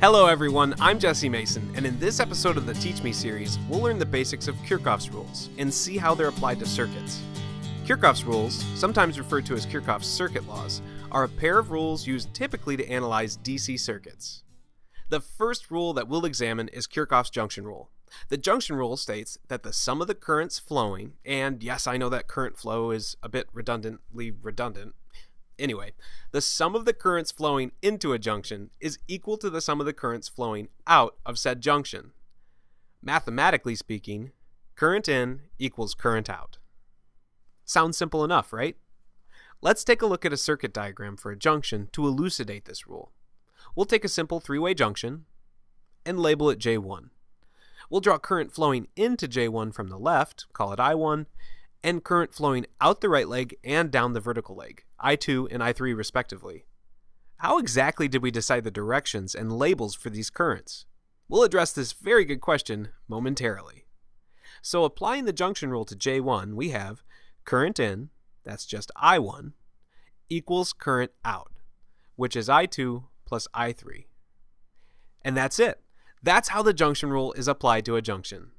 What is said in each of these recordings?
Hello everyone, I'm Jesse Mason, and in this episode of the Teach Me series, we'll learn the basics of Kirchhoff's rules and see how they're applied to circuits. Kirchhoff's rules, sometimes referred to as Kirchhoff's circuit laws, are a pair of rules used typically to analyze DC circuits. The first rule that we'll examine is Kirchhoff's junction rule. The junction rule states that the sum of the currents flowing, and yes, I know that current flow is a bit redundantly redundant. Anyway, the sum of the currents flowing into a junction is equal to the sum of the currents flowing out of said junction. Mathematically speaking, current in equals current out. Sounds simple enough, right? Let's take a look at a circuit diagram for a junction to elucidate this rule. We'll take a simple three-way junction and label it J1. We'll draw current flowing into J1 from the left, call it I1, and current flowing out the right leg and down the vertical leg, I2 and I3 respectively. How exactly did we decide the directions and labels for these currents? We'll address this very good question momentarily. So applying the junction rule to J1, we have current in, that's just I1, equals current out, which is I2 plus I3. And that's it. That's how the junction rule is applied to a junction.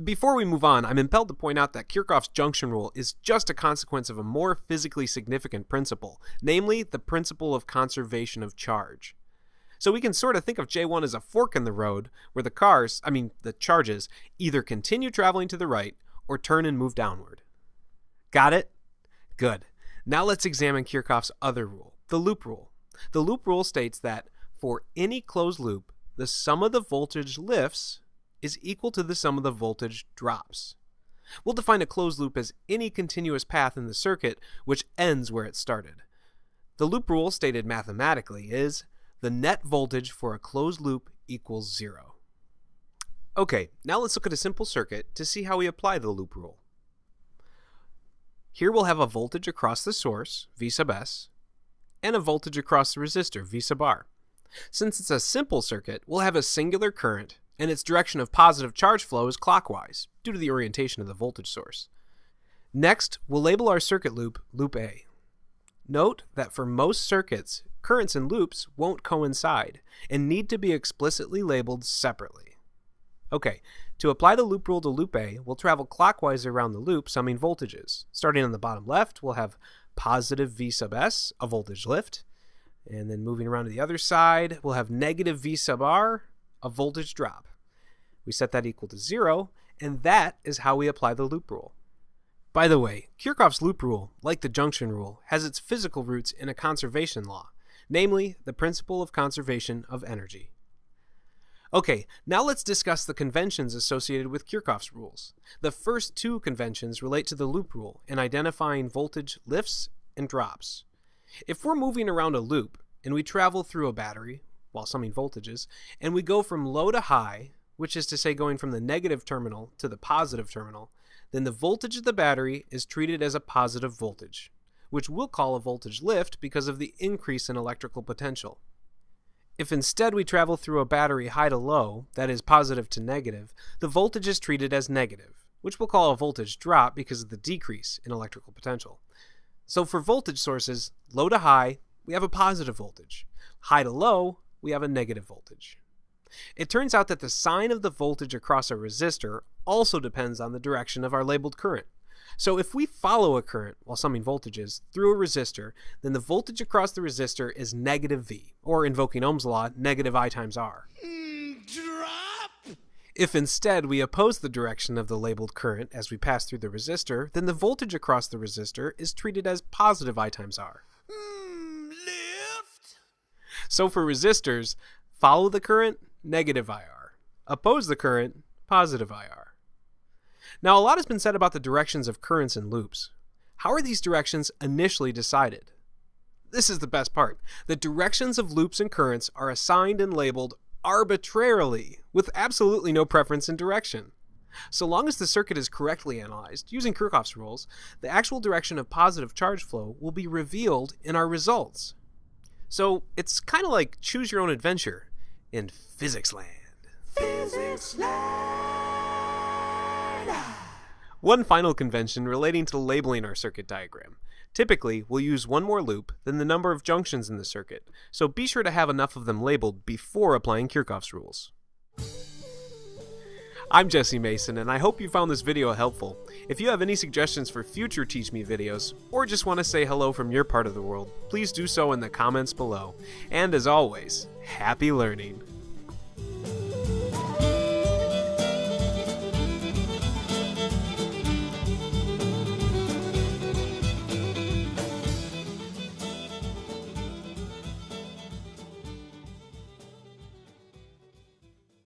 Before we move on, I'm impelled to point out that Kirchhoff's junction rule is just a consequence of a more physically significant principle, namely the principle of conservation of charge. So we can sort of think of J1 as a fork in the road where the charges, either continue traveling to the right or turn and move downward. Got it? Good. Now let's examine Kirchhoff's other rule, the loop rule. The loop rule states that for any closed loop, the sum of the voltage lifts is equal to the sum of the voltage drops. We'll define a closed loop as any continuous path in the circuit which ends where it started. The loop rule stated mathematically is the net voltage for a closed loop equals 0. Okay, now let's look at a simple circuit to see how we apply the loop rule. Here we'll have a voltage across the source, V sub S, and a voltage across the resistor, V sub R. Since it's a simple circuit, we'll have a singular current, and its direction of positive charge flow is clockwise, due to the orientation of the voltage source. Next, we'll label our circuit loop, loop A. Note that for most circuits, currents and loops won't coincide, and need to be explicitly labeled separately. Okay, to apply the loop rule to loop A, we'll travel clockwise around the loop, summing voltages. Starting on the bottom left, we'll have positive V sub S, a voltage lift, and then moving around to the other side, we'll have negative V sub R, a voltage drop. We set that equal to 0, and that is how we apply the loop rule. By the way, Kirchhoff's loop rule, like the junction rule, has its physical roots in a conservation law, namely the principle of conservation of energy. Okay, now let's discuss the conventions associated with Kirchhoff's rules. The first two conventions relate to the loop rule in identifying voltage lifts and drops. If we're moving around a loop and we travel through a battery, while summing voltages, and we go from low to high, which is to say going from the negative terminal to the positive terminal, then the voltage of the battery is treated as a positive voltage, which we'll call a voltage lift because of the increase in electrical potential. If instead we travel through a battery high to low, that is positive to negative, the voltage is treated as negative, which we'll call a voltage drop because of the decrease in electrical potential. So for voltage sources, low to high, we have a positive voltage. High to low, we have a negative voltage. It turns out that the sign of the voltage across a resistor also depends on the direction of our labeled current. So if we follow a current while summing voltages through a resistor, then the voltage across the resistor is negative V, or invoking Ohm's law, negative I times R. Drop! If instead we oppose the direction of the labeled current as we pass through the resistor, then the voltage across the resistor is treated as positive I times R. Lift! So for resistors, follow the current, negative IR. Oppose the current, positive IR. Now a lot has been said about the directions of currents and loops. How are these directions initially decided? This is the best part. The directions of loops and currents are assigned and labeled arbitrarily, with absolutely no preference in direction. So long as the circuit is correctly analyzed, using Kirchhoff's rules, the actual direction of positive charge flow will be revealed in our results. So it's kind of like choose your own adventure in physics land. Physics land! One final convention relating to labeling our circuit diagram. Typically, we'll use one more loop than the number of junctions in the circuit, so be sure to have enough of them labeled before applying Kirchhoff's rules. I'm Jesse Mason, and I hope you found this video helpful. If you have any suggestions for future Teach Me videos, or just want to say hello from your part of the world, please do so in the comments below. And as always, happy learning!